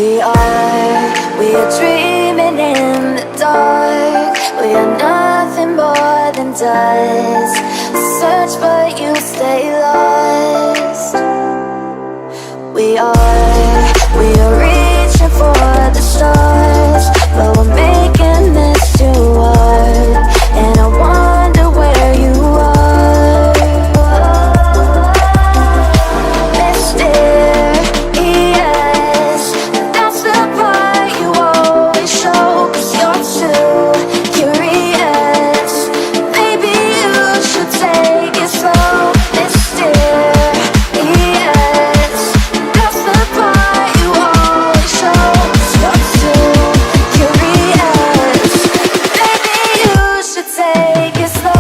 We are dreaming in the dark. We are nothing more than dust. Search but you stay lost. We are reaching for the stars, but we're making this too hard. And I wonder where you are. Mysterious, that's the part you always show. 'Cause you're too curious. Maybe you should take it slow. Mysterious, that's the part you always show. 'Cause you're too curious. Maybe you should take it slow.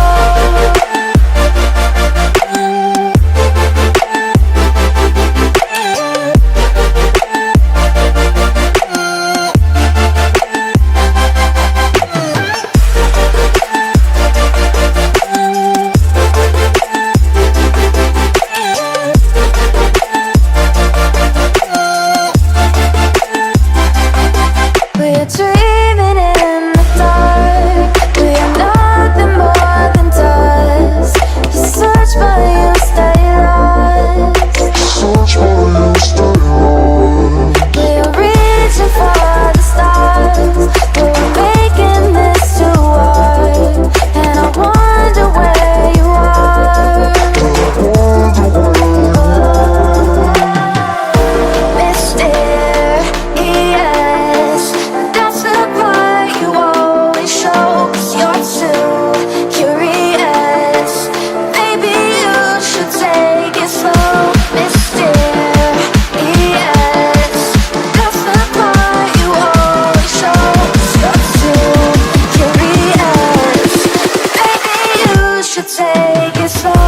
We're dreaming in the dark. We are nothing more than dust. You search but you stay lost. We are reaching for the stars, but we're making this too hard. And I wonder where you are. Mysterious, that's the part you always show. 'Cause you're too curious. Maybe you should take it slow. Mysterious, that's the part you always show. 'Cause you're too curious. Maybe you should take it slow.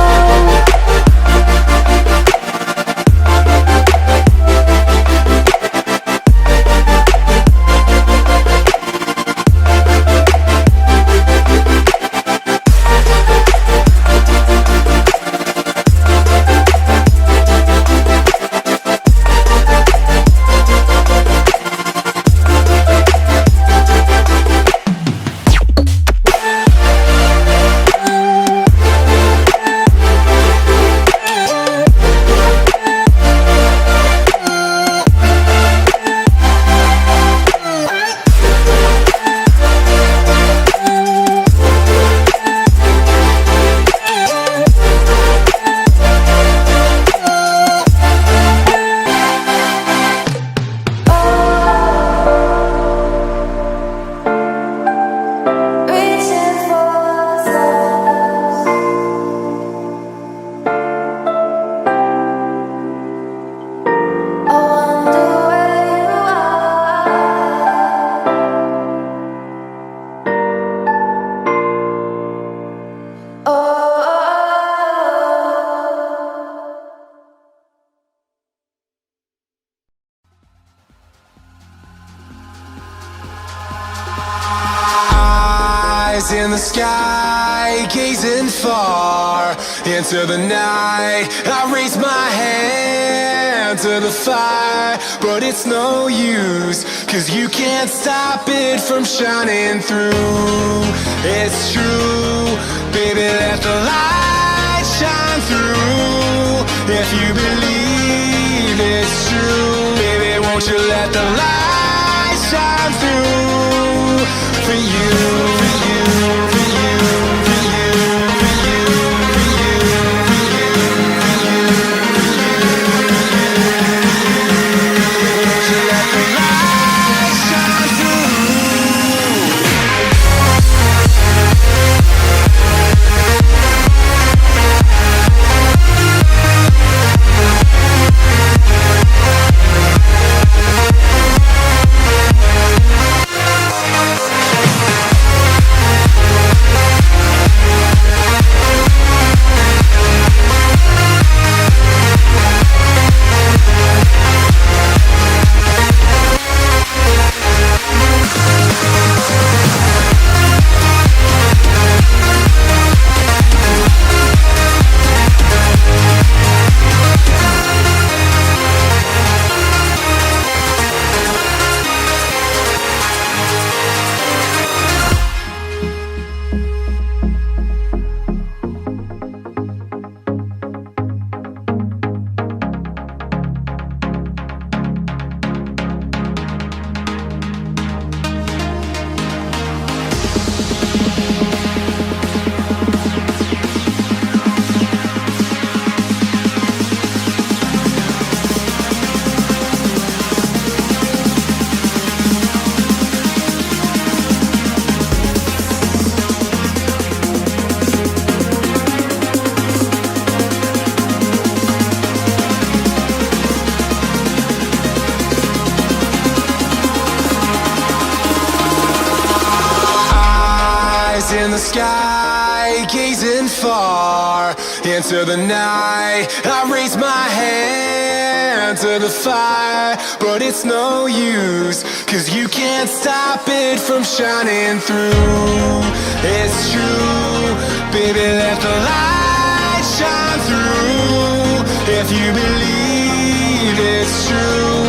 Reaching for the stars. I wonder where you are. Oh. Eyes in the sky, gazing far into the night. I raise my hand to the fire, but it's no use, 'cause you can't stop it from shining through. It's true, baby, let the light shine through. If you believe it's true, baby, won't you let the light shine through for you, for you, for you, for you, for you, for you, for you, for you, won't you let the light shine through? sky, gazing far into the night. I raise my hand to the fire, but it's no use, 'cause you can't stop it from shining through. It's true, baby, let the light shine through. If you believe it's true,